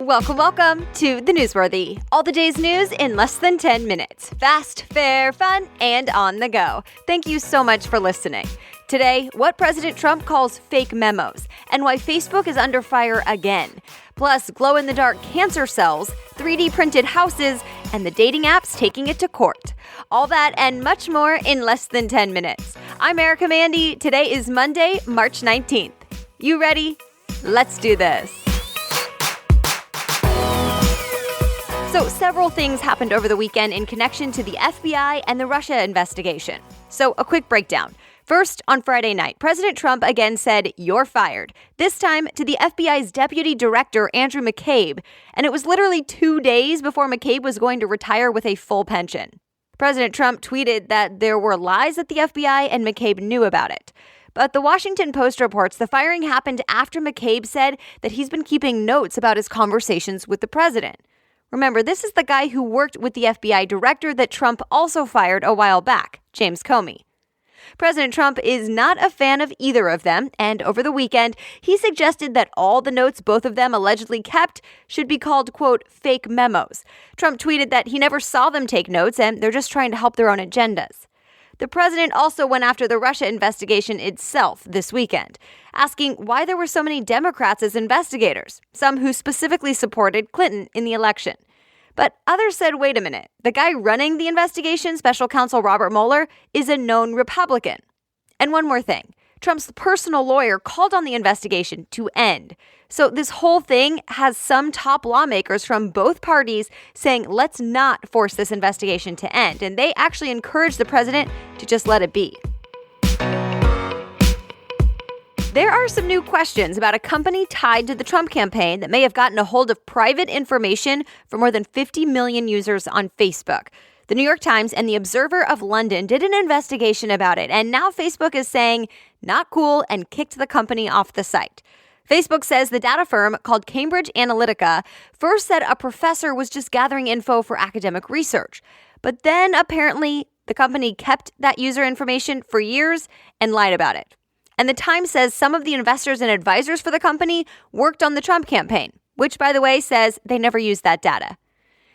Welcome to The Newsworthy. All the day's news in less than 10 minutes. Fast, fair, fun, and on the go. Thank you so much for listening. Today, what President Trump calls fake memos and why Facebook is under fire again. Plus, glow-in-the-dark cancer cells, 3D printed houses, and the dating apps taking it to court. All that and much more in less than 10 minutes. I'm Erica Mandy. Today is Monday, March 19th. You ready? Let's do this. So several things happened over the weekend in connection to the FBI and the Russia investigation. So a quick breakdown. First, on Friday night, President Trump again said, "You're fired," this time to the FBI's Deputy Director, Andrew McCabe, and it was literally 2 days before McCabe was going to retire with a full pension. President Trump tweeted that there were lies at the FBI and McCabe knew about it. But the Washington Post reports the firing happened after McCabe said that he's been keeping notes about his conversations with the president. Remember, this is the guy who worked with the FBI director that Trump also fired a while back, James Comey. President Trump is not a fan of either of them, and over the weekend, he suggested that all the notes both of them allegedly kept should be called, quote, fake memos. Trump tweeted that he never saw them take notes and they're just trying to help their own agendas. The president also went after the Russia investigation itself this weekend, asking why there were so many Democrats as investigators, some who specifically supported Clinton in the election. But others said, wait a minute, the guy running the investigation, Special Counsel Robert Mueller, is a known Republican. And one more thing, Trump's personal lawyer called on the investigation to end. So this whole thing has some top lawmakers from both parties saying, let's not force this investigation to end. And they actually encouraged the president to just let it be. There are some new questions about a company tied to the Trump campaign that may have gotten a hold of private information for more than 50 million users on Facebook. The New York Times and the Observer of London did an investigation about it, and now Facebook is saying, not cool, and kicked the company off the site. Facebook says the data firm called Cambridge Analytica first said a professor was just gathering info for academic research. But then apparently the company kept that user information for years and lied about it. And the Times says some of the investors and advisors for the company worked on the Trump campaign, which, by the way, says they never used that data.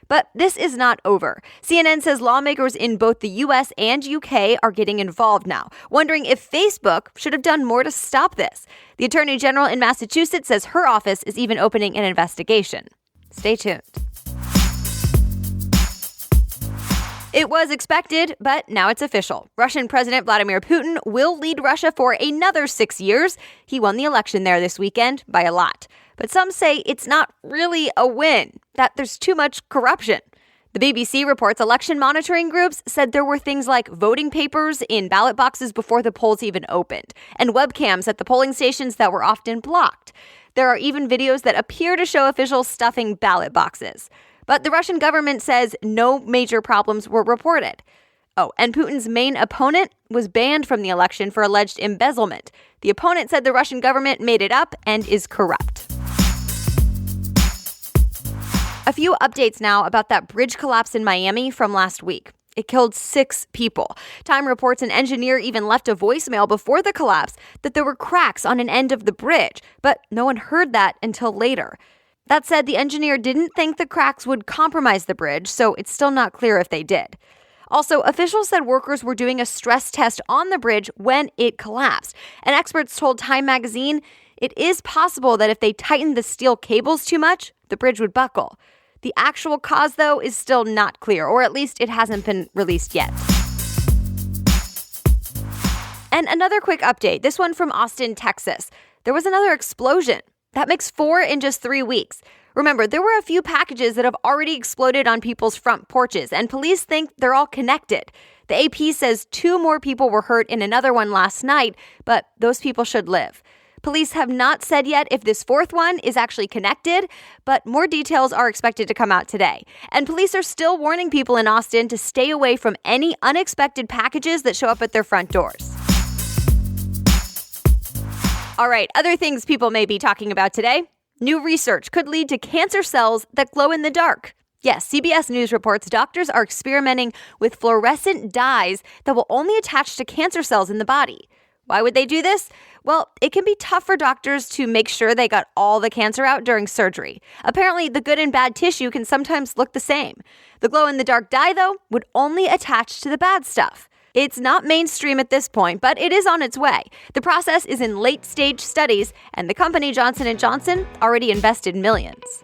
But this is not over. CNN says lawmakers in both the U.S. and U.K. are getting involved now, wondering if Facebook should have done more to stop this. The Attorney General in Massachusetts says her office is even opening an investigation. Stay tuned. It was expected, but now it's official. Russian President Vladimir Putin will lead Russia for another 6 years. He won the election there this weekend by a lot. But some say it's not really a win, that there's too much corruption. The BBC reports election monitoring groups said there were things like voting papers in ballot boxes before the polls even opened, and webcams at the polling stations that were often blocked. There are even videos that appear to show officials stuffing ballot boxes. But the Russian government says no major problems were reported. Oh, and Putin's main opponent was banned from the election for alleged embezzlement. The opponent said the Russian government made it up and is corrupt. A few updates now about that bridge collapse in Miami from last week. It killed 6 people. Time reports an engineer even left a voicemail before the collapse that there were cracks on an end of the bridge, but no one heard that until later. That said, the engineer didn't think the cracks would compromise the bridge, so it's still not clear if they did. Also, officials said workers were doing a stress test on the bridge when it collapsed. And experts told Time magazine it is possible that if they tightened the steel cables too much, the bridge would buckle. The actual cause, though, is still not clear, or at least it hasn't been released yet. And another quick update, this one from Austin, Texas. There was another explosion. That makes 4 in just 3 weeks. Remember, there were a few packages that have already exploded on people's front porches, and police think they're all connected. The AP says 2 more people were hurt in another one last night, but those people should live. Police have not said yet if this 4th one is actually connected, but more details are expected to come out today. And police are still warning people in Austin to stay away from any unexpected packages that show up at their front doors. All right, other things people may be talking about today. New research could lead to cancer cells that glow in the dark. Yes, CBS News reports doctors are experimenting with fluorescent dyes that will only attach to cancer cells in the body. Why would they do this? Well, it can be tough for doctors to make sure they got all the cancer out during surgery. Apparently, the good and bad tissue can sometimes look the same. The glow-in-the-dark dye, though, would only attach to the bad stuff. It's not mainstream at this point, but it is on its way. The process is in late-stage studies, and the company Johnson & Johnson already invested millions.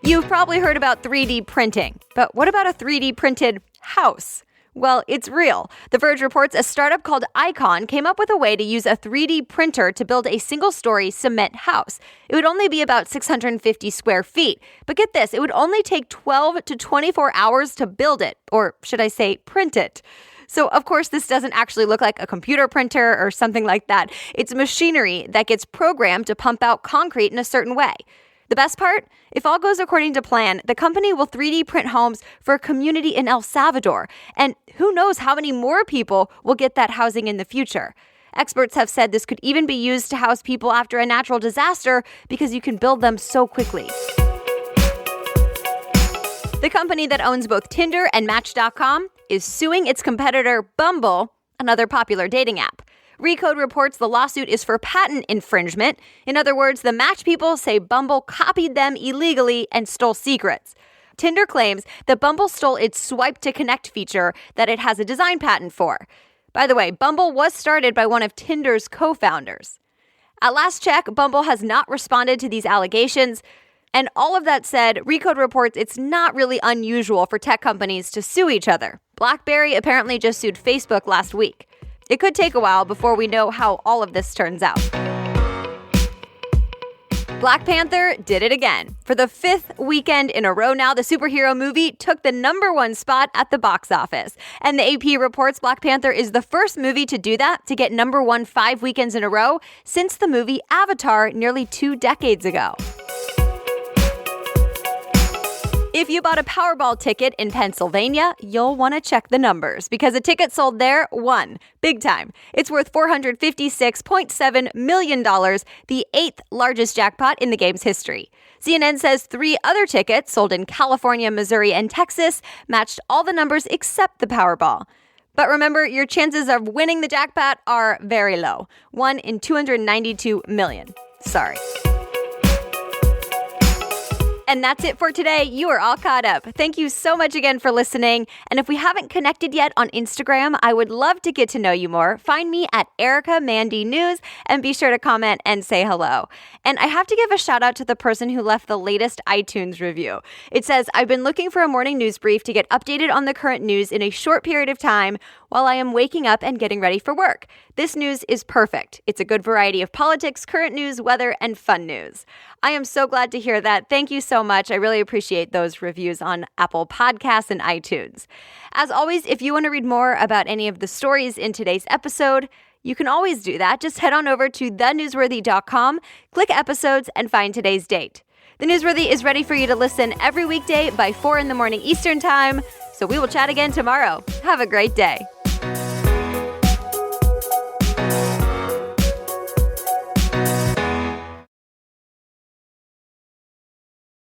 You've probably heard about 3D printing, but what about a 3D printed house? Well, it's real. The Verge reports a startup called Icon came up with a way to use a 3D printer to build a single-story cement house. It would only be about 650 square feet. But get this, it would only take 12 to 24 hours to build it, or should I say print it. So, of course, this doesn't actually look like a computer printer or something like that. It's machinery that gets programmed to pump out concrete in a certain way. The best part? If all goes according to plan, the company will 3D print homes for a community in El Salvador. And who knows how many more people will get that housing in the future. Experts have said this could even be used to house people after a natural disaster because you can build them so quickly. The company that owns both Tinder and Match.com is suing its competitor Bumble, another popular dating app. Recode reports the lawsuit is for patent infringement. In other words, the Match people say Bumble copied them illegally and stole secrets. Tinder claims that Bumble stole its Swipe to Connect feature that it has a design patent for. By the way, Bumble was started by one of Tinder's co-founders. At last check, Bumble has not responded to these allegations. And all of that said, Recode reports it's not really unusual for tech companies to sue each other. BlackBerry apparently just sued Facebook last week. It could take a while before we know how all of this turns out. Black Panther did it again. For the 5th weekend in a row now, the superhero movie took the #1 spot at the box office. And the AP reports Black Panther is the first movie to do that, to get #1 5 weekends in a row since the movie Avatar nearly 2 decades ago. If you bought a Powerball ticket in Pennsylvania, you'll want to check the numbers because a ticket sold there won. Big time. It's worth $456.7 million, the 8th largest jackpot in the game's history. CNN says 3 other tickets sold in California, Missouri, and Texas matched all the numbers except the Powerball. But remember, your chances of winning the jackpot are very low. 1 in 292 million. Sorry. And that's it for today. You are all caught up. Thank you so much again for listening. And if we haven't connected yet on Instagram, I would love to get to know you more. Find me at Erica Mandy News and be sure to comment and say hello. And I have to give a shout out to the person who left the latest iTunes review. It says, I've been looking for a morning news brief to get updated on the current news in a short period of time while I am waking up and getting ready for work. This news is perfect. It's a good variety of politics, current news, weather, and fun news. I am so glad to hear that. Thank you so much. I really appreciate those reviews on Apple Podcasts and iTunes. As always, if you want to read more about any of the stories in today's episode, you can always do that. Just head on over to thenewsworthy.com, click episodes, and find today's date. The Newsworthy is ready for you to listen every weekday by 4 in the morning Eastern Time. So we will chat again tomorrow. Have a great day.